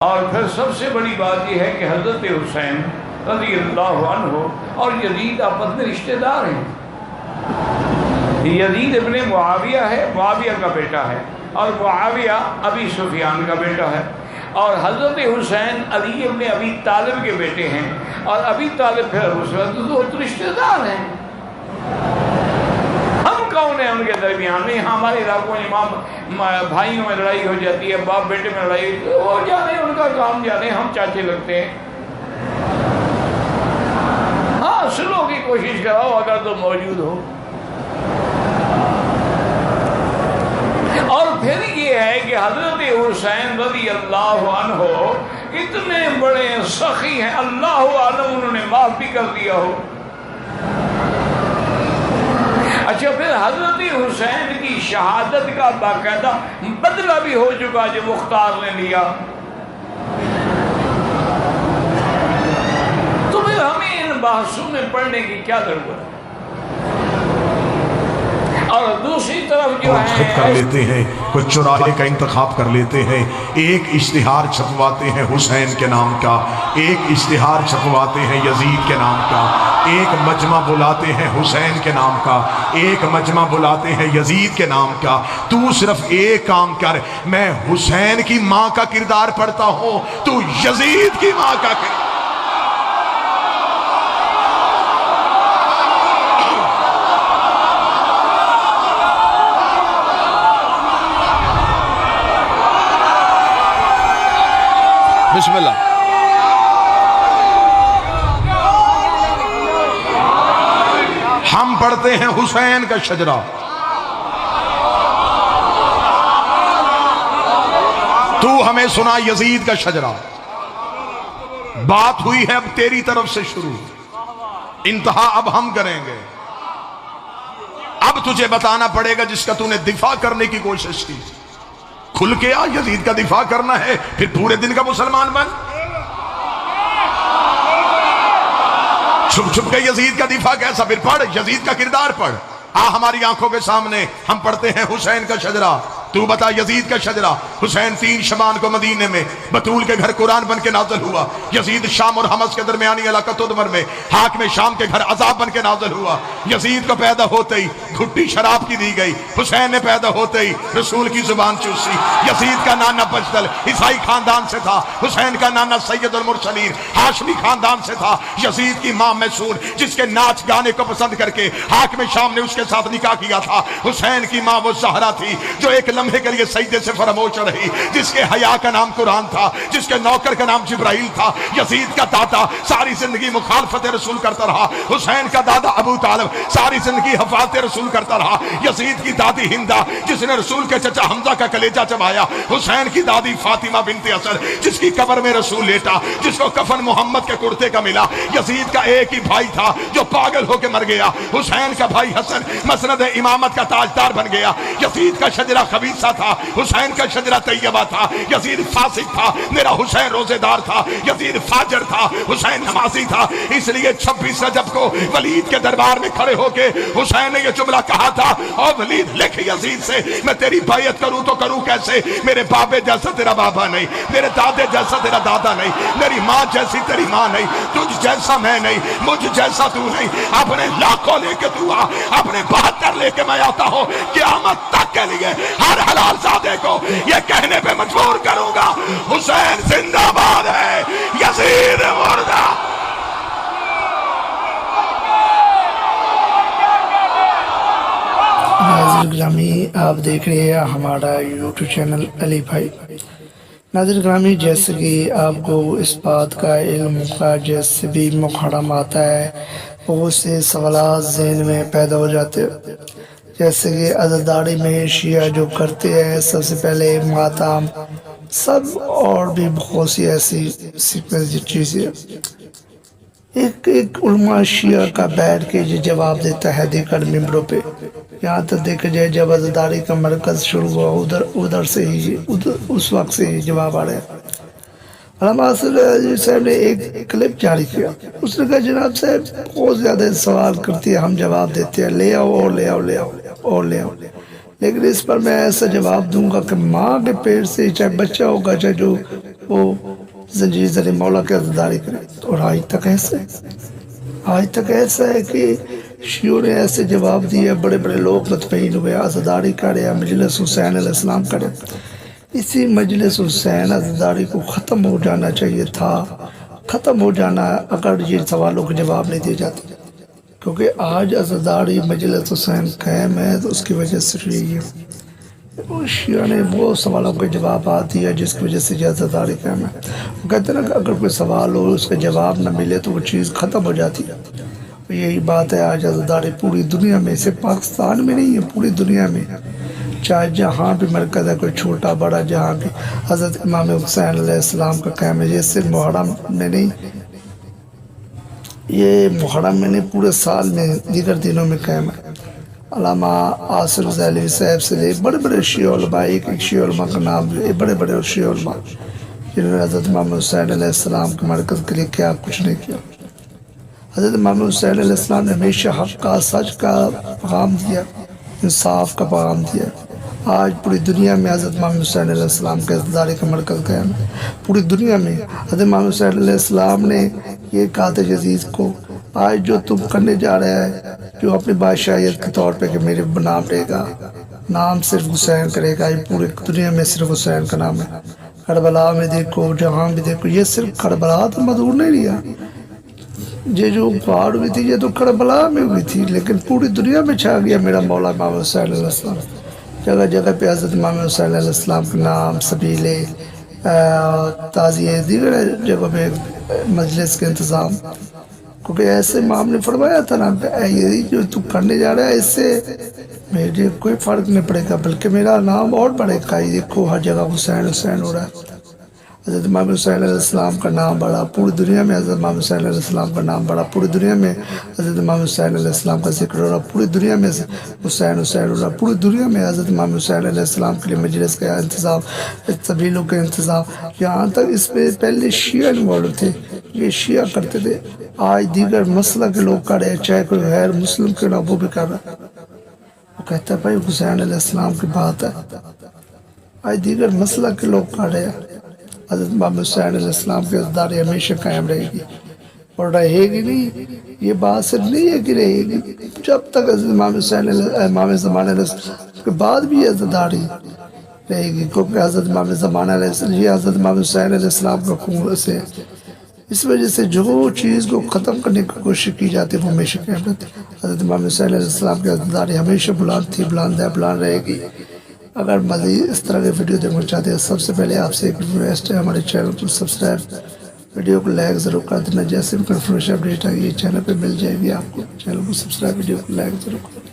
اور پھر سب سے بڑی بات یہ ہے کہ حضرت حسین رضی اللہ عنہ اور یزید آپس میں رشتہ دار ہیں۔ یزید ابن معاویہ ہے، معاویہ کا بیٹا ہے، اور معاویہ ابی سفیان کا بیٹا ہے، اور حضرت حسین علی ابن ابی طالب کے بیٹے ہیں، اور ابی طالب پھر حسین تو رشتہ دار ہیں۔ ہم کون ہیں ان کے درمیان میں؟ ہمارے علاقوں میں بھائیوں میں لڑائی ہو جاتی ہے، باپ بیٹے میں لڑائی، وہ جانے ان کا کام جانے، ہم چاچے لگتے ہیں۔ ہاں سلو کی کوشش کراؤ اگر تو موجود ہو۔ اور پھر یہ ہے کہ حضرت حسین رضی اللہ عنہ اتنے بڑے سخی ہیں، اللہ عالم انہوں نے معاف بھی کر دیا ہو۔ اچھا پھر حضرت حسین کی شہادت کا باقاعدہ بدلہ بھی ہو چکا جو مختار نے لیا، تو پھر ہمیں ان بحثوں میں پڑھنے کی کیا ضرورت ہے؟ اور دوسری طرف جو خود کر لیتے ہیں، کچھ چوراہے کا انتخاب کر لیتے ہیں، ایک اشتہار چھپواتے ہیں حسین کے نام کا، ایک اشتہار چھپواتے ہیں یزید کے نام کا، ایک مجمع بلاتے ہیں حسین کے نام کا، ایک مجمع بلاتے ہیں یزید کے نام کا۔ تو صرف ایک کام کر، میں حسین کی ماں کا کردار پڑھتا ہوں، تو یزید کی ماں کا کردار۔ بسم اللہ۔ ہم پڑھتے ہیں حسین کا شجرہ، تو ہمیں سنا یزید کا شجرہ۔ بات ہوئی ہے اب تیری طرف سے شروع، انتہا اب ہم کریں گے۔ اب تجھے بتانا پڑے گا جس کا تو نے دفاع کرنے کی کوشش کی، کھل کے آ، یزید کا دفاع کرنا ہے پھر پورے دن کا مسلمان بن۔ چھپ چھپ کے یزید کا دفاع کیسا؟ پھر پڑھ یزید کا کردار پڑھ، آ ہماری آنکھوں کے سامنے، ہم پڑھتے ہیں حسین کا شجرہ، تو بتا یزید کا شجرہ۔ حسین 3 شبان کو مدینے میں بطول کے گھر قرآن بن کے نازل ہوا، یزید شام اور حمص کے درمیانی علاقہ تدمر میں حاکم شام کے گھر عذاب بن کے نازل ہوا۔ یزید کو پیدا ہوتے ہی گھٹی شراب کی دی گئی، حسین نے پیدا ہوتے ہی رسول کی زبان چوسی۔ یزید کا نانا بجدل عیسائی خاندان سے تھا، حسین کا نانا سید المرسلین ہاشمی خاندان سے تھا۔ یزید کی ماں میسون جس کے ناچ گانے کو پسند کر کے حاکم شام نے اس کے ساتھ نکاح کیا تھا۔ حسین کی ماں وہ زہرا تھی جو ایک لمحے کے لیے سجدے سے فراموش رہی، جس کے حیا کا نام قرآن تھا، جس کے نوکر کا نام جبرائیل تھا۔ یزید کا دادا ساری زندگی مخالفت رسول کرتا رہا، حسین کا دادا ابو طالب ساری زندگی حفاظت رسول کرتا رہا۔ یزید کی دادی ہندہ جس نے رسول کے چچا حمزہ کا کلیجہ چبایا، حسین کی دادی فاطمہ بنت اسد جس کی قبر میں رسول لیٹا، جس کو کفن محمد کے کرتے کا ملا۔ یزید کا ایک ہی بھائی تھا جو پاگل ہو کے مر گیا، حسین کا بھائی حسن مسند امامت کا تاجدار بن گیا۔ یزید کا شجرہ خبیثہ تھا، حسین کا شجرہ طیبہ تھا۔ یزید فاسق تھا، میرا حسین روزے دار تھا۔ یزید فاجر تھا، حسین نمازی تھا۔ اس لیے 26 رجب کو ولید کے دربار میں کھڑے ہو کے حسین نے یہ جملہ کہا تھا، اور ولید لکھ یزید سے، میں تیری بیعت کروں تو کروں کیسے؟ میرے بابے جیسا تیرا بابا نہیں، میرے دادے جیسا تیرا دادا نہیں، میری ماں جیسی تیری ماں نہیں، تجھ جیسا میں نہیں، مجھ جیسا تو نہیں۔ اپنے لاکھوں لے کے تو آ، اپنے 72 لے کے میں آتا ہوں، قیامت تک کے لیے ہر حلال زادے کو یہ کہنے پہ مجبور کروں گا، حسین زندہ باد ہے، یزید مردہ۔ ناظرین گرامی، آپ دیکھ رہے ہیں ہمارا یوٹیوب چینل علی بھائی۔ ناظرین گرامی، جیسے کہ آپ کو اس بات کا علم کا جیسے بھی محرم آتا ہے بہت سے سوالات ذہن میں پیدا ہو جاتے ہیں، جیسے کہ عزاداری میں شیعہ جو کرتے ہیں سب سے پہلے ماتم سب، اور بھی بہت سی ایسی چیزیں۔ ایک علماء شیعہ کا بیٹھ کے یہ جواب دیتا ہے دیگر ممبروں پہ، یہاں تک دیکھا جائے جب عزاداری کا مرکز شروع ہوا ادھر سے ہی اس وقت سے ہی جواب آ رہے ہیں۔ علامہ صاحب نے ایک کلپ جاری کیا، اس نے کہا جناب صاحب بہت زیادہ سوال کرتی ہے، ہم جواب دیتے ہیں، لے آؤ اور لے آؤ لے آؤ اور لے آؤ، لیکن اس پر میں ایسا جواب دوں گا کہ ماں کے پیٹ سے چاہے بچہ ہوگا چاہے جو وہ زنجیر زر مولا کی عزاداری کرے. اور آج تک ایسا ہے کہ شیعوں نے ایسے جواب دیے، بڑے بڑے لوگ مطمئن ہوئے، عزاداری کرے، مجلس حسین علیہ السلام کرے. اسی مجلس حسین عزاداری کو ختم ہو جانا چاہیے تھا، ختم ہو جانا اگر یہ سوالوں کے جواب نہیں دیے جاتے. کیونکہ آج عزاداری مجلس حسین قائم ہے تو اس کی وجہ سے یہی ہے. شیعہ نے وہ سوالوں کے جوابات دیا جس کی وجہ سے یہ عزاداری قائم ہے. وہ کہتے ہیں نا کہ اگر کوئی سوال ہو اس کا جواب نہ ملے تو وہ چیز ختم ہو جاتی ہے. یہی بات ہے آج عزاداری پوری دنیا میں، صرف پاکستان میں نہیں ہے، پوری دنیا میں، چاہے جہاں بھی مرکز ہے، کوئی چھوٹا بڑا، جہاں بھی حضرت امام حسین علیہ السلام کا قائم ہے. یہ صرف محرم میں نہیں، یہ محرم میں نہیں، پورے سال میں دیگر دنوں میں قائم ہے. علامہ آصف زیلوی صاحب سے لے بڑے بڑے شیعہ علماء، ایک شیعہ علماء کا نام لے، بڑے بڑے شیعہ علماء جنہوں نے حضرت امام حسین علیہ السلام کے مرکز کے لیے کیا کچھ نہیں کیا. حضرت امام حسین علیہ السلام نے ہمیشہ حق کا، سچ کا پیغام دیا، انصاف کا پیغام دیا. آج پوری دنیا میں حضرت امام حسین علیہ السلام کے عزاداری کا مرکز قائم ہے. پوری دنیا میں حضرت امام حسین علیہ السلام نے یہ کہا تھا یزید کو، آج جو تم کرنے جا رہا ہے، جو اپنی بادشاہیت کے طور پہ کہ میرے نام لے گا، نام صرف حسین کرے گا، یہ پوری دنیا میں صرف حسین کا نام ہے. کربلا میں دیکھو، جہاں بھی دیکھو، یہ صرف کربلا تو مدعو نہیں لیا، یہ جو پہاڑ ہوئی تھی یہ تو کربلا میں ہوئی تھی، لیکن پوری دنیا میں چھا گیا میرا مولا امام حسین علیہ السلام. جگہ جگہ پہ حضرت امام حسین علیہ السلام کے نام، سبیلے، تعزیے، دیگر جگہ پہ مجلس کے انتظام. کیونکہ ایسے امام نے فرمایا تھا نا کہ یہ جو تو کرنے جا رہا ہے اس سے میرے کوئی فرق نہیں پڑے گا، بلکہ میرا نام اور بڑھے گا. یہ دیکھو ہر جگہ حسین حسین ہو رہا ہے. حضرت امام حسین علیہ السلام کا نام بڑھا، پوری دنیا میں حضرت امام حسین علیہ السلام کا نام بڑھا، پوری دنیا میں حضرت امام حسین علیہ السلام کا ذکر ہو رہا، پوری دنیا میں حسین حسین ہو رہا، پوری دنیا میں حضرت امام حسین علیہ السلام کے لیے مجلس کا انتظام، سبیلوں کا انتظام. یہاں تک اس میں پہلے شیعہ انوالو تھے، یہ شیعہ کرتے تھے. آج دیگر مسئلہ کے لوگ کر رہے ہیں، چاہے کوئی غیر مسلم کے نہ وہ بھی کر رہا ہے. وہ کہتا ہے بھائی حسین علیہ السلام کی بات ہے. آج دیگر مسئلہ کے لوگ کر رہے ہیں. حضرت امام حسین علیہ السلام کی عزاداری ہمیشہ قائم رہے گی اور رہے گی. نہیں یہ بات صرف نہیں ہے کہ رہے گی، جب تک حضرت امام حسین امام زمانہ علیہ السلام کے بعد بھی عزاداری رہے گی. کیونکہ حضرت امام زمانہ علیہ السلام، یہ حضرت امام حسین علیہ السلام کا خون سے، اس وجہ سے جو چیز کو ختم کرنے کی کوشش کی جاتی ہے وہ ہمیشہ قائم رہتی ہے. حضرت امام حسین علیہ السلام کی عزاداری ہمیشہ بلند تھی، بلند ہے، بلند رہے گی. اگر مزید اس طرح کے ویڈیو دیکھنا چاہتے ہیں، سب سے پہلے آپ سے ایک ریکویسٹ ہے، ہمارے چینل کو سبسکرائب، ویڈیو کو لائک ضرور کر دینا. جیسے بھی کنفرمیشن اپڈیٹ آئے گی چینل پہ مل جائے گی آپ کو. چینل کو سبسکرائب، ویڈیو کو لائک ضرور کر دینا.